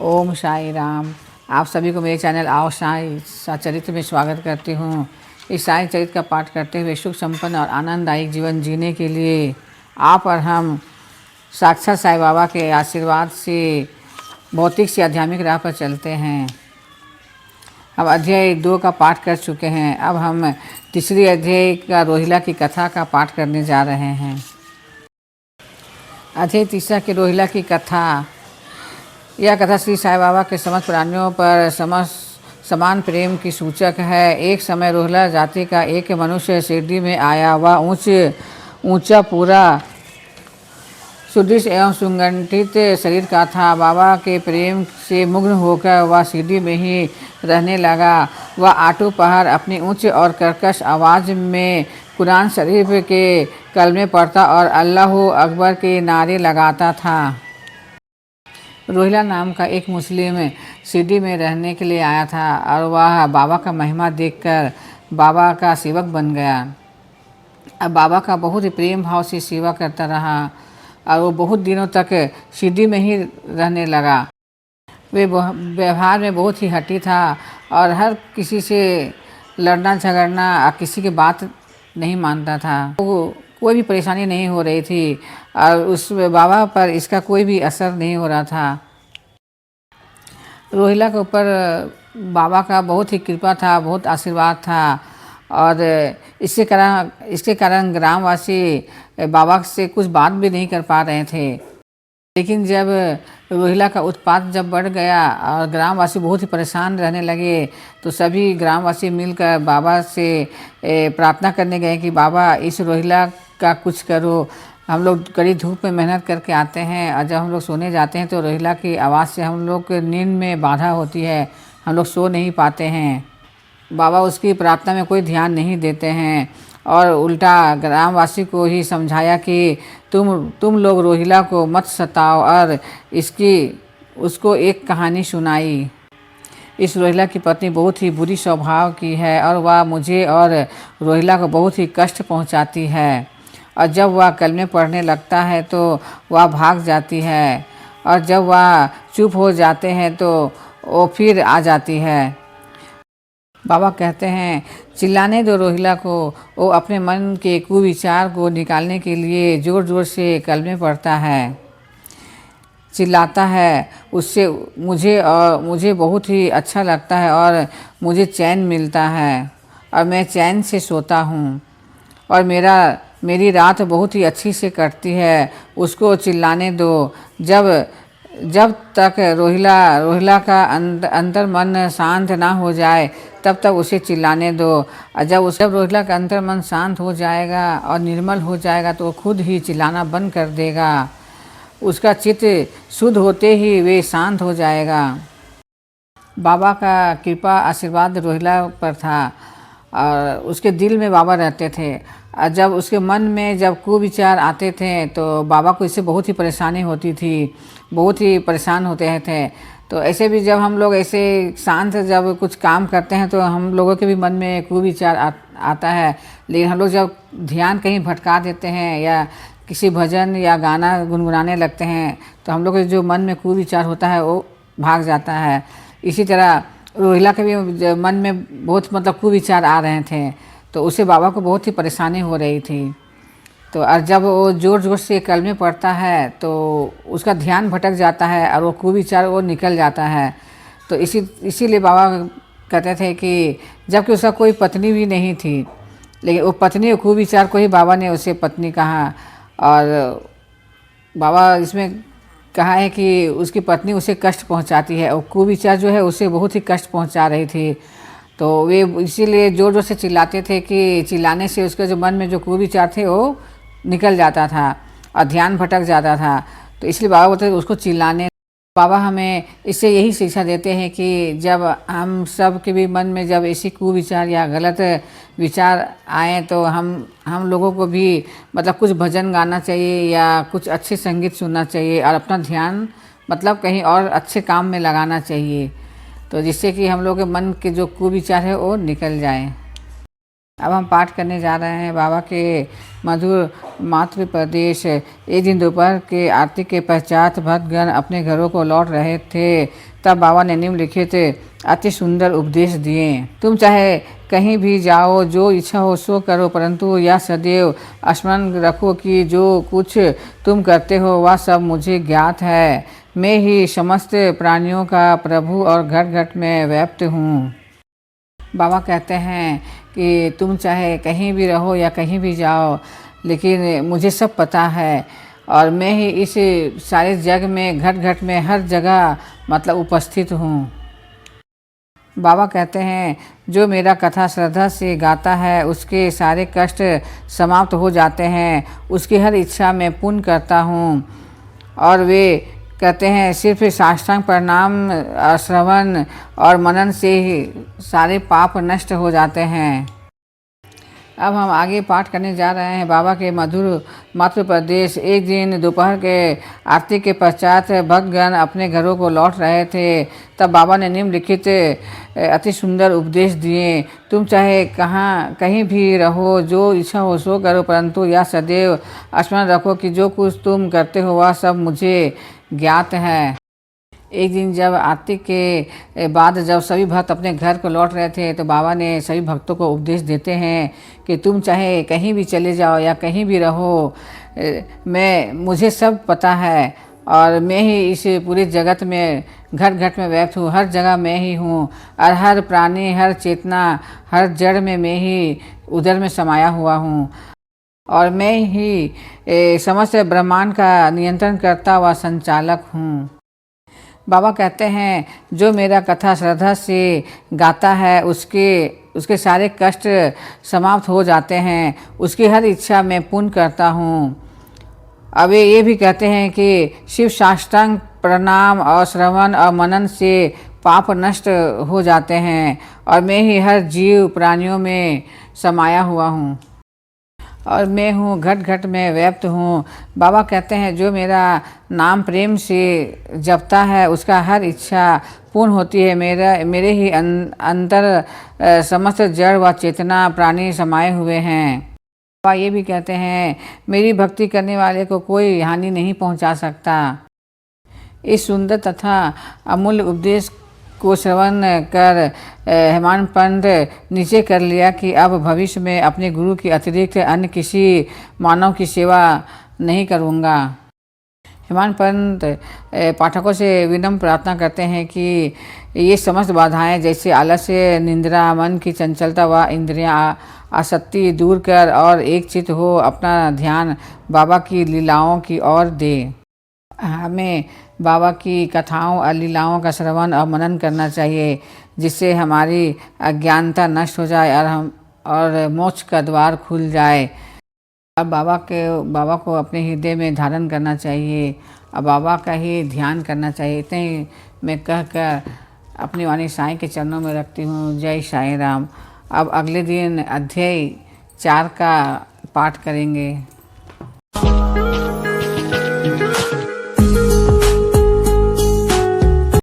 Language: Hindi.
ओम साई राम। आप सभी को मेरे चैनल आओ साई चरित्र में स्वागत करती हूँ। इस साई चरित्र का पाठ करते हुए सुख संपन्न और आनंददायक जीवन जीने के लिए आप और हम साक्षात साईं बाबा के आशीर्वाद से भौतिक से आध्यात्मिक राह पर चलते हैं। अब अध्याय 2 का पाठ कर चुके हैं। अब हम तीसरी अध्याय का रोहिला की कथा का पाठ करने जा रहे हैं। अध्याय 3 की रोहिला की कथा। यह कथा श्री साईं बाबा के समस्त प्राणियों पर समान प्रेम की सूचक है। एक समय रोहिला जाति का एक मनुष्य शिरडी में आया। वह ऊंचा पूरा सुदृढ़ एवं सुगठित शरीर का था। बाबा के प्रेम से मुग्ध होकर वह शिरडी में ही रहने लगा। वह आठों पहर अपनी उच्च और कर्कश आवाज़ में कुरान शरीफ के कलमे पढ़ता और अल्लाह अकबर के नारे लगाता था। रोहिला नाम का एक मुस्लिम शिरडी में रहने के लिए आया था और वह बाबा का महिमा देखकर बाबा का सेवक बन गया। अब बाबा का बहुत ही प्रेम भाव से सेवा करता रहा और वो बहुत दिनों तक शिरडी में ही रहने लगा। वे व्यवहार में बहुत ही हठी था और हर किसी से लड़ना झगड़ना, किसी की बात नहीं मानता था। वो कोई भी परेशानी नहीं हो रही थी और उस बाबा पर इसका कोई भी असर नहीं हो रहा था। रोहिला के ऊपर बाबा का बहुत ही कृपा था, बहुत आशीर्वाद था और इसके कारण ग्रामवासी बाबा से कुछ बात भी नहीं कर पा रहे थे। लेकिन जब रोहिला का उत्पात जब बढ़ गया और ग्रामवासी बहुत ही परेशान रहने लगे तो सभी ग्रामवासी मिलकर बाबा से प्रार्थना करने गए कि बाबा इस रोहिला का कुछ करो। हम लोग कड़ी धूप में मेहनत करके आते हैं और जब हम लोग सोने जाते हैं तो रोहिला की आवाज़ से हम लोग के नींद में बाधा होती है, हम लोग सो नहीं पाते हैं। बाबा उसकी प्रार्थना में कोई ध्यान नहीं देते हैं और उल्टा ग्रामवासी को ही समझाया कि तुम लोग रोहिला को मत सताओ और उसको एक कहानी सुनाई। इस रोहिला की पत्नी बहुत ही बुरी स्वभाव की है और वह मुझे और रोहिला को बहुत ही कष्ट पहुंचाती है और जब वह कलमे पढ़ने लगता है तो वह भाग जाती है और जब वह चुप हो जाते हैं तो वो फिर आ जाती है। बाबा कहते हैं चिल्लाने दो रोहिला को। वो अपने मन के कुविचार को निकालने के लिए ज़ोर ज़ोर से कलमे पढ़ता है, चिल्लाता है। उससे मुझे बहुत ही अच्छा लगता है और मुझे चैन मिलता है और मैं चैन से सोता हूँ और मेरी रात बहुत ही अच्छी से कटती है। उसको चिल्लाने दो। जब तक रोहिला का अंतर मन शांत ना हो जाए तब तक उसे चिल्लाने दो और जब रोहिला का अंतर मन शांत हो जाएगा और निर्मल हो जाएगा तो वो खुद ही चिल्लाना बंद कर देगा। उसका चित्त शुद्ध होते ही वे शांत हो जाएगा। बाबा का कृपा आशीर्वाद रोहिला पर था और उसके दिल में बाबा रहते थे और जब उसके मन में जब कुविचार आते थे तो बाबा को इससे बहुत ही परेशानी होती थी, बहुत ही परेशान होते थे। तो ऐसे भी जब हम लोग ऐसे शांत जब कुछ काम करते हैं तो हम लोगों के भी मन में कुविचार आता है। लेकिन हम लोग जब ध्यान कहीं भटका देते हैं या किसी भजन या गाना गुनगुनाने लगते हैं तो हम लोग के जो मन में कुविचार होता है वो भाग जाता है। इसी तरह रोहिला के भी मन में बहुत कुविचार आ रहे थे तो उसे बाबा को बहुत ही परेशानी हो रही थी। तो और जब वो ज़ोर ज़ोर से कलमे पढ़ता है तो उसका ध्यान भटक जाता है और वो कुविचार वो निकल जाता है। तो इसीलिए बाबा कहते थे कि जबकि उसका कोई पत्नी भी नहीं थी लेकिन वो पत्नी कुविचार को ही बाबा ने उसे पत्नी कहा और बाबा इसमें कहा है कि उसकी पत्नी उसे कष्ट पहुंचाती है और कुविचार जो है उसे बहुत ही कष्ट पहुंचा रही थी। तो वे इसीलिए ज़ोर ज़ोर से चिल्लाते थे कि चिल्लाने से उसके जो मन में जो कुविचार थे वो निकल जाता था और ध्यान भटक जाता था। तो इसलिए बाबा बोलते उसको चिल्लाने। बाबा हमें इससे यही शिक्षा देते हैं कि जब हम सब के भी मन में जब ऐसी कुविचार या गलत विचार आए तो हम लोगों को भी कुछ भजन गाना चाहिए या कुछ अच्छे संगीत सुनना चाहिए और अपना ध्यान कहीं और अच्छे काम में लगाना चाहिए तो जिससे कि हम लोग के मन के जो कुविचार है वो निकल जाए। अब हम पाठ करने जा रहे हैं बाबा के मधुर मातृ प्रदेश। एक दिन दोपहर के आरती के पश्चात भक्तगण अपने घरों को लौट रहे थे, तब बाबा ने निम्नलिखित अति सुंदर उपदेश दिए। तुम चाहे कहीं भी जाओ, जो इच्छा हो सो करो, परंतु यह सदैव स्मरण रखो कि जो कुछ तुम करते हो वह सब मुझे ज्ञात है। मैं ही समस्त प्राणियों का प्रभु और घट घट में व्याप्त हूँ। बाबा कहते हैं कि तुम चाहे कहीं भी रहो या कहीं भी जाओ, लेकिन मुझे सब पता है और मैं ही इस सारे जग में घट घट में हर जगह मतलब उपस्थित हूँ। बाबा कहते हैं जो मेरा कथा श्रद्धा से गाता है उसके सारे कष्ट समाप्त हो जाते हैं, उसकी हर इच्छा मैं पूर्ण करता हूँ। और वे कहते हैं सिर्फ साष्टांग प्रणाम श्रवण और मनन से ही सारे पाप नष्ट हो जाते हैं। अब हम आगे पाठ करने जा रहे हैं बाबा के मधुर मातृ प्रदेश। एक दिन दोपहर के आरती के पश्चात भक्तगण अपने घरों को लौट रहे थे, तब बाबा ने निम्नलिखित अति सुंदर उपदेश दिए। तुम चाहे कहीं भी रहो, जो इच्छा हो सो करो, परंतु यह सदैव स्मरण रखो कि जो कुछ तुम करते हो वह सब मुझे ज्ञात है। एक दिन जब आरती के बाद जब सभी भक्त अपने घर को लौट रहे थे, तो बाबा ने सभी भक्तों को उपदेश देते हैं कि तुम चाहे कहीं भी चले जाओ या कहीं भी रहो, मुझे सब पता है और मैं ही इस पूरे जगत में घट घट में व्यक्त हूँ। हर जगह मैं ही हूँ और हर प्राणी, हर चेतना, हर जड़ में मैं ही उधर में समाया हुआ हूँ और मैं ही समस्त ब्रह्मांड का नियंत्रण करता व संचालक हूँ। बाबा कहते हैं जो मेरा कथा श्रद्धा से गाता है उसके सारे कष्ट समाप्त हो जाते हैं, उसकी हर इच्छा मैं पूर्ण करता हूँ। अब ये भी कहते हैं कि शिव साष्टांग प्रणाम और श्रवण और मनन से पाप नष्ट हो जाते हैं और मैं ही हर जीव प्राणियों में समाया हुआ हूँ और मैं हूँ घट घट में व्याप्त हूँ। बाबा कहते हैं जो मेरा नाम प्रेम से जपता है उसका हर इच्छा पूर्ण होती है। मेरे ही अंतर समस्त जड़ व चेतना प्राणी समाये हुए हैं। बाबा ये भी कहते हैं मेरी भक्ति करने वाले को कोई हानि नहीं पहुँचा सकता। इस सुंदर तथा अमूल्य उपदेश को श्रवण कर हेमांत पंत निश्चय कर लिया कि अब भविष्य में अपने गुरु के अतिरिक्त अन्य किसी मानव की सेवा नहीं करूँगा। हेमांत पंत पाठकों से विनम्र प्रार्थना करते हैं कि ये समस्त बाधाएं जैसे आलस्य, निंद्रा, मन की चंचलता व इंद्रियां आसक्ति दूर कर और एक चित्त हो अपना ध्यान बाबा की लीलाओं की ओर दे। हमें बाबा की कथाओं और लीलाओं का श्रवण और मनन करना चाहिए, जिससे हमारी अज्ञानता नष्ट हो जाए और मोक्ष का द्वार खुल जाए। अब बाबा को अपने हृदय में धारण करना चाहिए और बाबा का ही ध्यान करना चाहिए। इतने ही मैं कहकर अपनी वाणी साईं के चरणों में रखती हूँ। जय साईं राम। अब अगले दिन अध्याय 4 का पाठ करेंगे।